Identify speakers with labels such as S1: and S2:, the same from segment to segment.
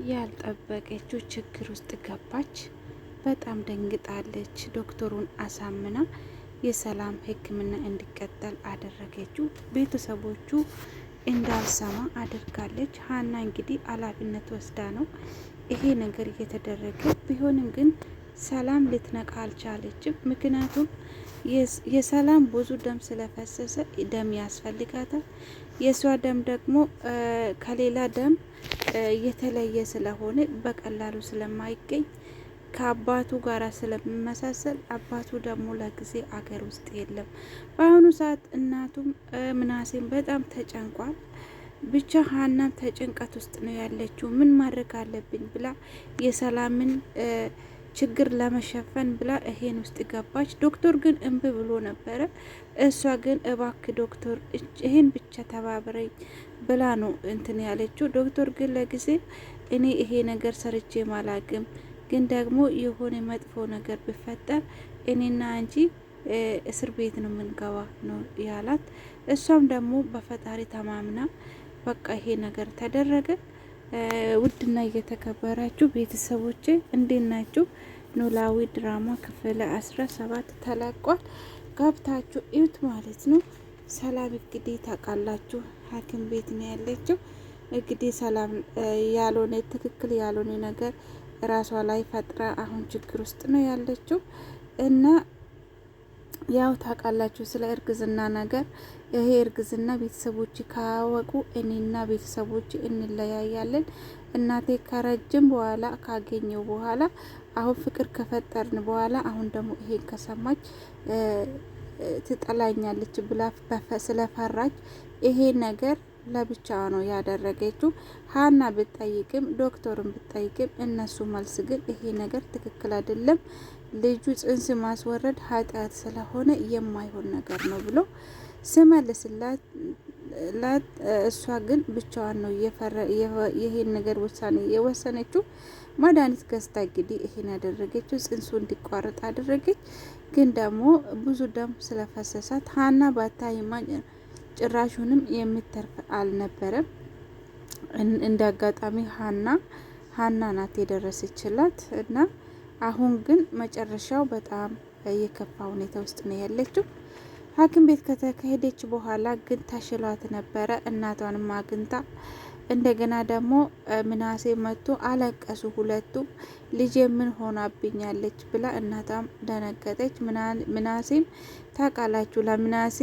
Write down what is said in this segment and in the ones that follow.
S1: ያልጠበቀችው ችግር ውስጥ ገባች። በጣም ደንግጣለች። ዶክተሩን አሳምና የሰላም ሕክምና እንዲቀጠል አደረገችው። ቤተሰቦቹ እንዳልሰማ አድርጋለች። ሀና እንግዲህ ኃላፊነት ወስዳ ነው ይሄ ነገር እየተደረገ ቢሆንም ግን ሰላም ልትነቃ አልቻለችም። ምክንያቱም የሰላም ብዙ ደም ስለፈሰሰ ደም ያስፈልጋታል። የእሷ ደም ደግሞ ከሌላ ደም የተለየ ስለሆነ በቀላሉ ስለማይገኝ ከአባቱ ጋር ስለሚመሳሰል አባቱ ደግሞ ለጊዜ አገር ውስጥ የለም። በአሁኑ ሰዓት እናቱም ምናሴም በጣም ተጨንቋል። ብቻ ሀናም ተጭንቀት ውስጥ ነው ያለችው። ምን ማድረግ አለብኝ ብላ የሰላምን ችግር ለመሸፈን ብላ ይሄን ውስጥ ገባች። ዶክተር ግን እምቢ ብሎ ነበረ። እሷ ግን እባክ ዶክተር ይሄን ብቻ ተባብረኝ ብላ ነው እንትን ያለችው። ዶክተር ግን ለጊዜ እኔ ይሄ ነገር ሰርቼ ማላቅም ግን ደግሞ የሆነ መጥፎ ነገር ቢፈጠር እኔና አንቺ እስር ቤት ነው የምንገባ ነው ያላት። እሷም ደግሞ በፈጣሪ ተማምና በቃ ይሄ ነገር ተደረገ። ውድና እየተከበራችሁ ቤተሰቦቼ እንዴት ናችሁ? ኖላዊ ድራማ ክፍል 17 ተለቋል። ገብታችሁ እዩት ማለት ነው። ሰላም እንግዲህ ታውቃላችሁ ሐኪም ቤት ነው ያለችው። እንግዲህ ሰላም ያልሆነ ትክክል ያልሆነ ነገር ራሷ ላይ ፈጥራ አሁን ችግር ውስጥ ነው ያለችው እና ያው ታውቃላችሁ ስለ እርግዝና ነገር። ይሄ እርግዝና ቤተሰቦች ካወቁ እኔና ቤተሰቦች እንለያያለን። እናቴ ከረጅም በኋላ ካገኘው በኋላ አሁን ፍቅር ከፈጠርን በኋላ አሁን ደግሞ ይሄን ከሰማች ትጠላኛለች ብላ ስለፈራች ይሄ ነገር ለብቻዋ ነው ያደረገችው። ሀና ብትጠይቅም ዶክተርን ብትጠይቅም እነሱ መልስ ግን ይሄ ነገር ትክክል አይደለም፣ ልጁ ጽንስ ማስወረድ ኃጢአት ስለሆነ የማይሆን ነገር ነው ብሎ ስመልስላት እሷ ግን ብቻዋን ነው ይሄን ነገር ውሳኔ የወሰነችው። መድኃኒት ገዝታ እንግዲህ ይሄን ያደረገችው ጽንሱ እንዲቋረጥ አደረገች። ግን ደግሞ ብዙ ደም ስለፈሰሳት ሀና ባታይማ ጭራሹንም የምትተርፍ አልነበረም። እንደ አጋጣሚ ሀና ናት የደረሰችላት እና አሁን ግን መጨረሻው በጣም የከፋ ሁኔታ ውስጥ ነው ያለችው። ሐኪም ቤት ከተካሄደች በኋላ ግን ተሽሏት ነበረ። እናቷንም አግኝታ እንደገና ደግሞ ምናሴ መጥቶ አለቀሱ ሁለቱም። ልጄ ምን ሆናብኛለች ብላ እናቷም ደነገጠች። ምናሴም ታውቃላችሁ ለምናሴ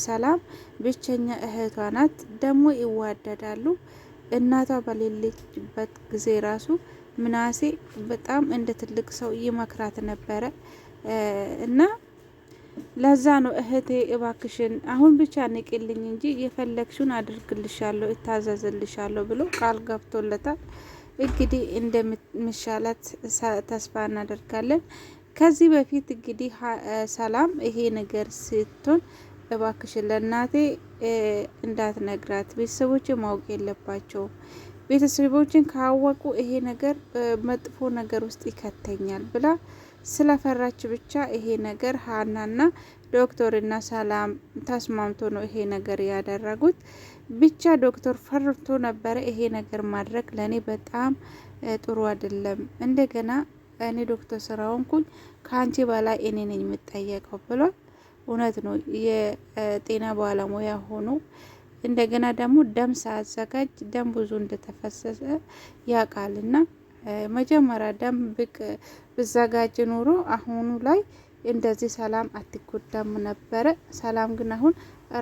S1: ሰላም ብቸኛ እህቷ ናት። ደግሞ ይዋደዳሉ። እናቷ በሌለችበት ጊዜ ራሱ ምናሴ በጣም እንደ ትልቅ ሰው ይመክራት ነበረ እና ለዛ ነው እህቴ እባክሽን አሁን ብቻ ንቅልኝ እንጂ የፈለግሽውን አድርግልሻለሁ እታዘዝልሻለሁ ብሎ ቃል ገብቶለታል። እንግዲህ እንደምሻላት ተስፋ እናደርጋለን። ከዚህ በፊት እንግዲህ ሰላም ይሄ ነገር ስትሆን እባክሽን ለእናቴ እንዳትነግራት፣ ቤተሰቦች ማወቅ የለባቸውም፣ ቤተሰቦችን ካወቁ ይሄ ነገር መጥፎ ነገር ውስጥ ይከተኛል ብላ ስለፈራች ብቻ ይሄ ነገር ሀናና ዶክተርና ሰላም ተስማምቶ ነው ይሄ ነገር ያደረጉት። ብቻ ዶክተር ፈርቶ ነበረ። ይሄ ነገር ማድረግ ለኔ በጣም ጥሩ አይደለም፣ እንደገና እኔ ዶክተር ስራውንኩኝ ከአንቺ በላይ እኔ ነኝ የምጠየቀው ብሏል። እውነት ነው። የጤና ባለሙያ ሆኖ እንደገና ደግሞ ደም ሳያዘጋጅ ደም ብዙ እንደተፈሰሰ ያውቃልና መጀመሪያ ደም ብዘጋጅ ኑሮ አሁኑ ላይ እንደዚህ ሰላም አትጎዳም ነበረ። ሰላም ግን አሁን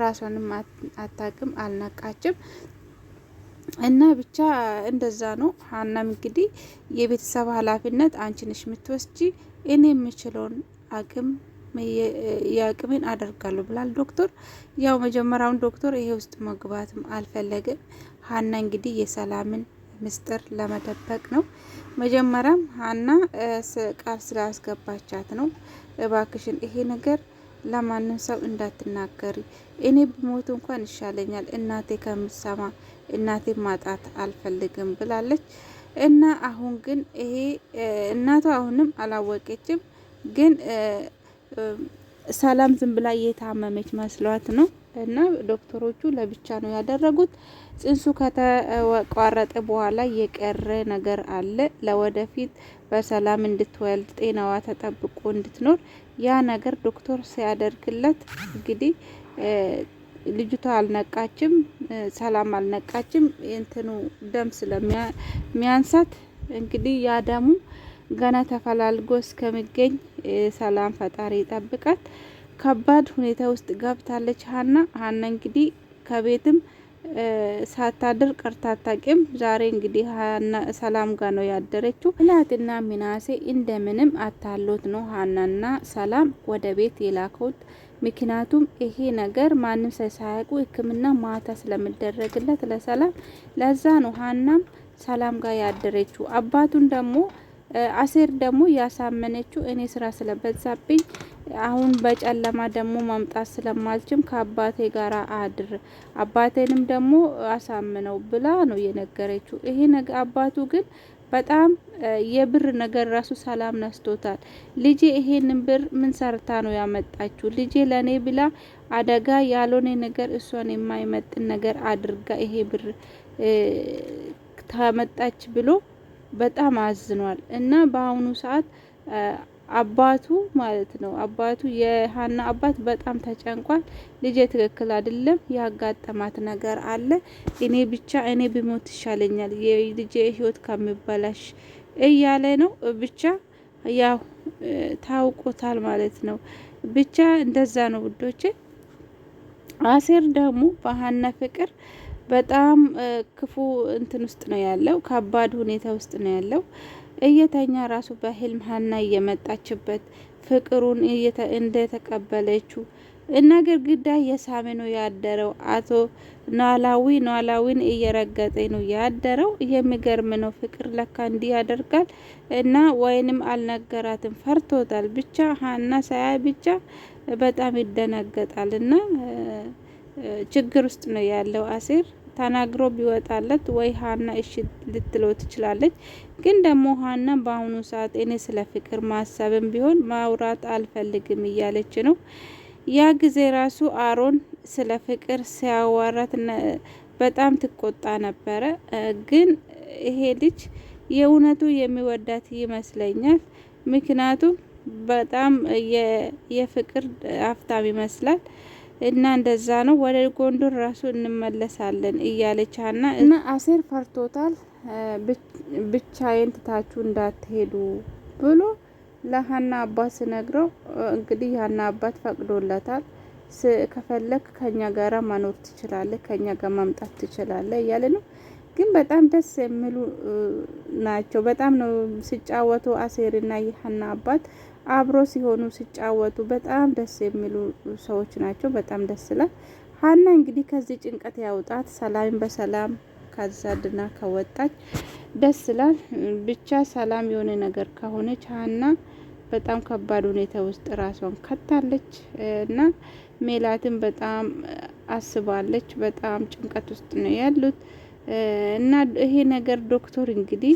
S1: ራሷንም አታቅም፣ አልነቃችም እና ብቻ እንደዛ ነው። ሀናም እንግዲህ የቤተሰብ ኃላፊነት አንቺ ነሽ የምትወስጂ፣ እኔ የምችለውን አቅም የአቅሜን አደርጋለሁ ብላል ዶክተር። ያው መጀመሪያውን ዶክተር ይሄ ውስጥ መግባትም አልፈለግም። ሀና እንግዲህ የሰላምን ምስጢር ለመደበቅ ነው። መጀመሪያም ሀና ቃል ስላስገባቻት ነው። እባክሽን ይሄ ነገር ለማንም ሰው እንዳትናገሪ፣ እኔ ብሞት እንኳን ይሻለኛል እናቴ ከምሰማ፣ እናቴ ማጣት አልፈልግም ብላለች። እና አሁን ግን ይሄ እናቷ አሁንም አላወቀችም። ግን ሰላም ዝም ብላ እየታመመች መስሏት ነው። እና ዶክተሮቹ ለብቻ ነው ያደረጉት። ጽንሱ ከተቋረጠ በኋላ የቀረ ነገር አለ ለወደፊት በሰላም እንድትወልድ ጤናዋ ተጠብቆ እንድትኖር ያ ነገር ዶክተር ሲያደርግለት እንግዲህ ልጅቷ አልነቃችም፣ ሰላም አልነቃችም። እንትኑ ደም ስለሚያንሳት እንግዲህ ያ ደሙ ገና ተፈላልጎ እስከሚገኝ ሰላም ፈጣሪ ይጠብቃት። ከባድ ሁኔታ ውስጥ ገብታለች ሀና እንግዲህ ከቤትም ሳታድር ቀርታ አታውቅም። ዛሬ እንግዲህ ሀና ሰላም ጋር ነው ያደረችው። ሜላትና ሚናሴ እንደምንም አታሎት ነው ሀናና ሰላም ወደ ቤት የላከውት። ምክንያቱም ይሄ ነገር ማንም ሳያውቁ ሕክምና ማታ ስለሚደረግለት ለሰላም ለዛ ነው ሀናም ሰላም ጋር ያደረችው። አባቱን ደግሞ አሴር ደግሞ ያሳመነችው እኔ ስራ ስለበዛብኝ አሁን በጨለማ ደግሞ ማምጣት ስለማልችም ከአባቴ ጋር አድር አባቴንም ደግሞ አሳምነው ብላ ነው የነገረችው። ይሄ ነገር አባቱ ግን በጣም የብር ነገር ራሱ ሰላም ነስቶታል። ልጄ ይሄንን ብር ምን ሰርታ ነው ያመጣችው? ልጄ ለኔ ብላ አደጋ ያልሆነ ነገር እሷን የማይመጥን ነገር አድርጋ ይሄ ብር ታመጣች ብሎ በጣም አዝኗል። እና በአሁኑ ሰዓት አባቱ ማለት ነው አባቱ የሀና አባት በጣም ተጨንቋል። ልጄ ትክክል አይደለም፣ ያጋጠማት ነገር አለ። እኔ ብሞት ይሻለኛል የልጄ ህይወት ከሚበላሽ እያለ ነው። ብቻ ያው ታውቆታል ማለት ነው። ብቻ እንደዛ ነው ውዶቼ። አሴር ደግሞ በሀና ፍቅር በጣም ክፉ እንትን ውስጥ ነው ያለው፣ ከባድ ሁኔታ ውስጥ ነው ያለው። እየተኛ ራሱ በህልም ሀና እየመጣችበት ፍቅሩን እንደተቀበለችው እና ግድግዳ እየሳመ ነው ያደረው። አቶ ኖላዊን እየረገጠ ነው ያደረው። የሚገርም ነው። ፍቅር ለካ እንዲህ ያደርጋል። እና ወይንም አልነገራትም፣ ፈርቶታል። ብቻ ሀና ሳያይ ብቻ በጣም ይደነገጣል። እና ችግር ውስጥ ነው ያለው አሴር። ተናግሮ ቢወጣለት ወይ ሀና እሺ ልትለው ትችላለች። ግን ደግሞ ሀና በአሁኑ ሰዓት እኔ ስለ ፍቅር ማሰብም ቢሆን ማውራት አልፈልግም እያለች ነው። ያ ጊዜ ራሱ አሮን ስለ ፍቅር ሲያዋራት በጣም ትቆጣ ነበረ። ግን ይሄ ልጅ የእውነቱ የሚወዳት ይመስለኛል። ምክንያቱም በጣም የፍቅር አፍታም ይመስላል። እና እንደዛ ነው። ወደ ጎንደር ራሱ እንመለሳለን እያለች ሀና እና አሴር ፈርቶታል። ብቻዬን ትታችሁ እንዳትሄዱ ብሎ ለሀና አባት ስነግረው እንግዲህ ሀና አባት ፈቅዶለታል። ከፈለክ ከኛ ጋራ መኖር ትችላለህ፣ ከኛ ጋር ማምጣት ትችላለህ እያለ ነው። ግን በጣም ደስ የሚሉ ናቸው። በጣም ነው ሲጫወቱ አሴርና የሀና አባት አብሮ ሲሆኑ ሲጫወቱ በጣም ደስ የሚሉ ሰዎች ናቸው። በጣም ደስ ይላል። ሀና እንግዲህ ከዚህ ጭንቀት ያውጣት። ሰላም በሰላም ከዛ ድና ከወጣች ደስ ይላል። ብቻ ሰላም የሆነ ነገር ከሆነች ሀና በጣም ከባድ ሁኔታ ውስጥ ራሷን ከታለች እና ሜላትን በጣም አስባለች። በጣም ጭንቀት ውስጥ ነው ያሉት እና ይሄ ነገር ዶክተር እንግዲህ